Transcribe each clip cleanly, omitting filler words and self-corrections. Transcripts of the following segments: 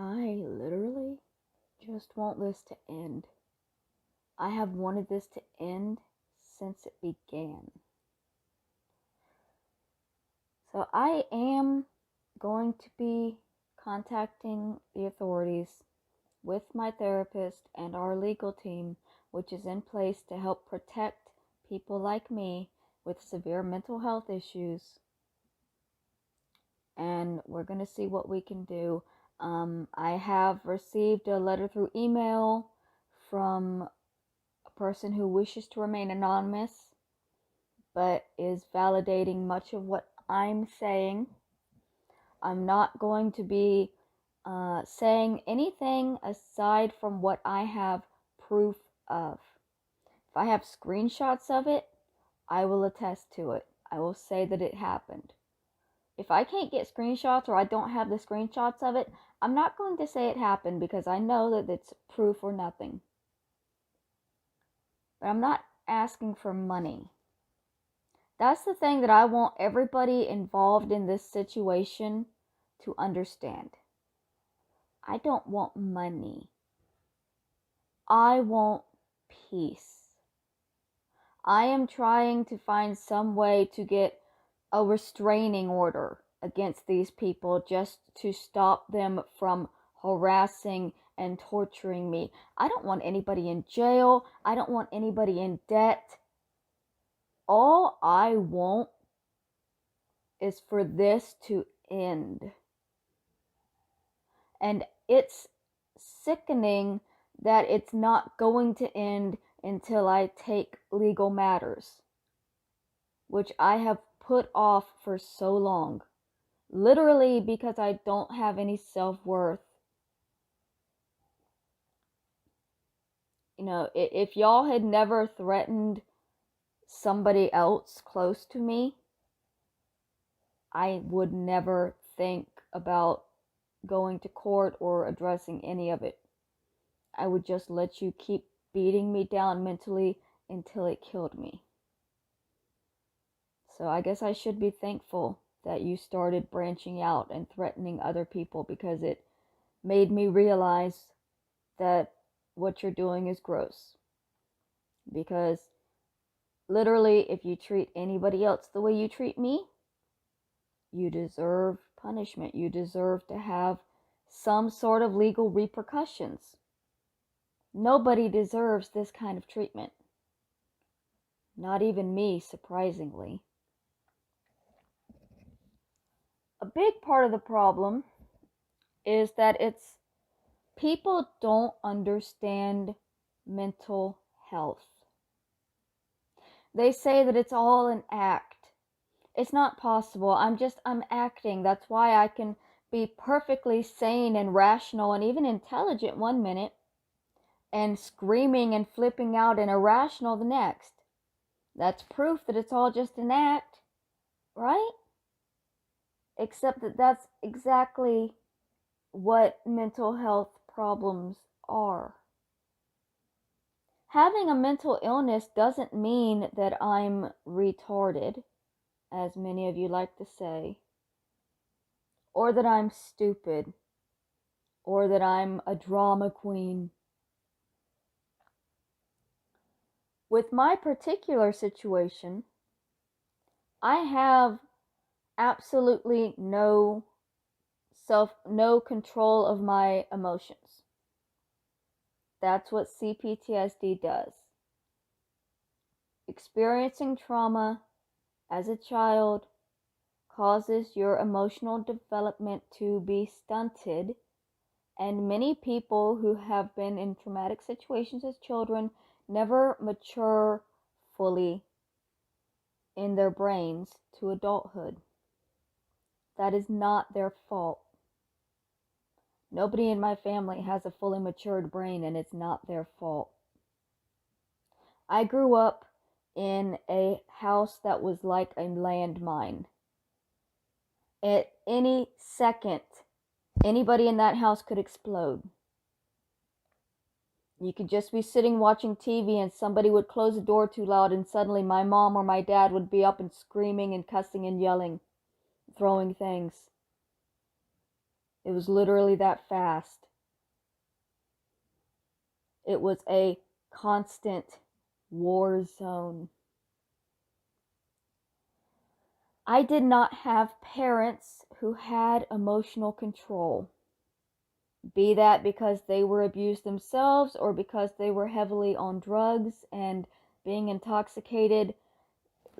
I literally just want this to end. I have wanted this to end since it began. So I am going to be contacting the authorities with my therapist and our legal team, which is in place to help protect people like me with severe mental health issues. And we're going to see what we can do. I have received a letter through email from a person who wishes to remain anonymous, but is validating much of what I'm saying. I'm not going to be saying anything aside from what I have proof of. If I have screenshots of it, I will attest to it. I will say that it happened. If I can't get screenshots or I don't have the screenshots of it, I'm not going to say it happened because I know that it's proof or nothing. But I'm not asking for money. That's the thing that I want everybody involved in this situation to understand. I don't want money. I want peace. I am trying to find some way to get a restraining order against these people just to stop them from harassing and torturing me. I don't want anybody in jail. I don't want anybody in debt. All I want is for this to end. And it's sickening that it's not going to end until I take legal matters, which I have put off for so long. Literally because I don't have any self-worth. You know, if y'all had never threatened somebody else close to me, I would never think about going to court or addressing any of it. I would just let you keep beating me down mentally until it killed me. So I guess I should be thankful that you started branching out and threatening other people, because it made me realize that what you're doing is gross. Because literally, if you treat anybody else the way you treat me, you deserve punishment. You deserve to have some sort of legal repercussions. Nobody deserves this kind of treatment. Not even me, surprisingly. A big part of the problem is that people don't understand mental health. They say that it's all an act. It's not possible. I'm acting. That's why I can be perfectly sane and rational and even intelligent one minute and screaming and flipping out and irrational the next. That's proof that it's all just an act, right? Except that that's exactly what mental health problems are. Having a mental illness doesn't mean that I'm retarded, as many of you like to say, or that I'm stupid, or that I'm a drama queen. With my particular situation, I have absolutely no control of my emotions. That's what CPTSD does. Experiencing trauma as a child causes your emotional development to be stunted, and many people who have been in traumatic situations as children never mature fully in their brains to adulthood. That is not their fault. Nobody in my family has a fully matured brain, and it's not their fault. I grew up in a house that was like a landmine. At any second, anybody in that house could explode. You could just be sitting watching TV and somebody would close the door too loud, and suddenly my mom or my dad would be up and screaming and cussing and yelling, throwing things. It was literally that fast. It was a constant war zone. I did not have parents who had emotional control. Be that because they were abused themselves or because they were heavily on drugs, and being intoxicated,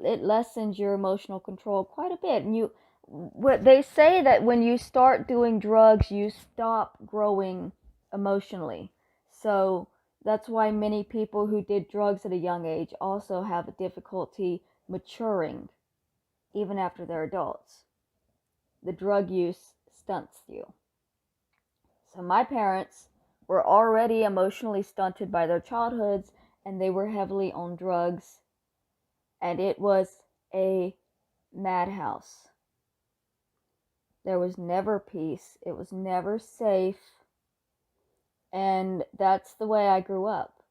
it lessens your emotional control quite a bit. And what they say that when you start doing drugs, you stop growing emotionally. So that's why many people who did drugs at a young age also have a difficulty maturing even after they're adults. The drug use stunts you. So my parents were already emotionally stunted by their childhoods, and they were heavily on drugs, and it was a madhouse. There was never peace. It was never safe. And that's the way I grew up.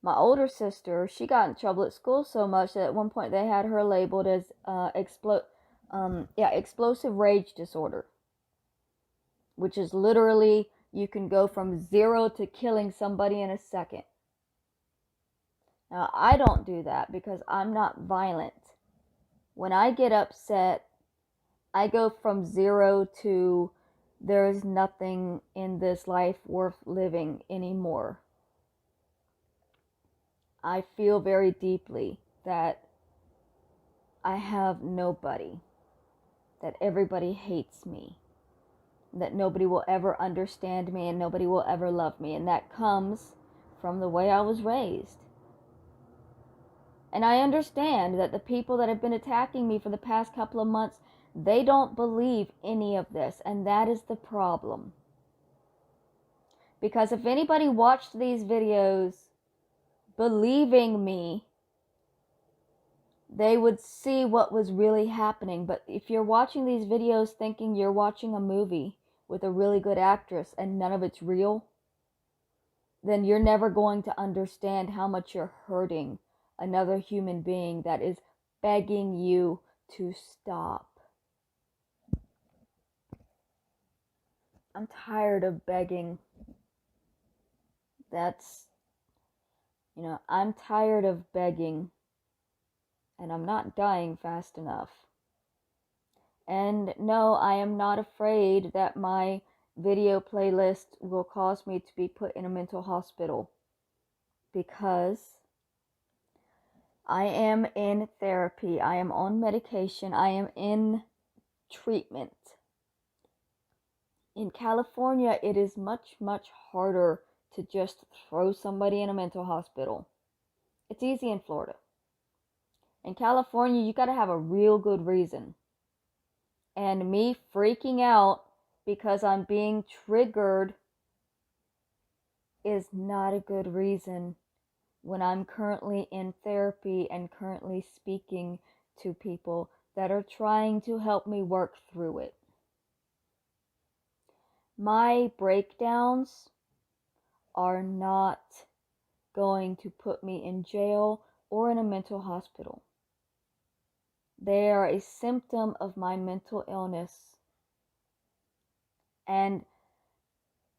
My older sister, she got in trouble at school so much that at one point they had her labeled as explosive rage disorder, which is literally you can go from 0 to killing somebody in a second. Now, I don't do that because I'm not violent. When I get upset, I go from 0 to there is nothing in this life worth living anymore. I feel very deeply that I have nobody, that everybody hates me, that nobody will ever understand me and nobody will ever love me. And that comes from the way I was raised. And I understand that the people that have been attacking me for the past couple of months, they don't believe any of this, and that is the problem. Because if anybody watched these videos believing me, they would see what was really happening. But if you're watching these videos thinking you're watching a movie with a really good actress and none of it's real, then you're never going to understand how much you're hurting another human being that is begging you to stop. I'm tired of begging. I'm tired of begging, and I'm not dying fast enough. And no, I am not afraid that my video playlist will cause me to be put in a mental hospital, because I am in therapy, I am on medication, I am in treatment. In California, it is much, much harder to just throw somebody in a mental hospital. It's easy in Florida. In California, you gotta have a real good reason. And me freaking out because I'm being triggered is not a good reason when I'm currently in therapy and currently speaking to people that are trying to help me work through it. My breakdowns are not going to put me in jail or in a mental hospital. They are a symptom of my mental illness. And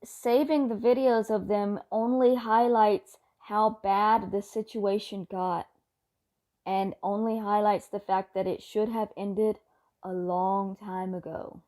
saving the videos of them only highlights how bad the situation got, and only highlights the fact that it should have ended a long time ago.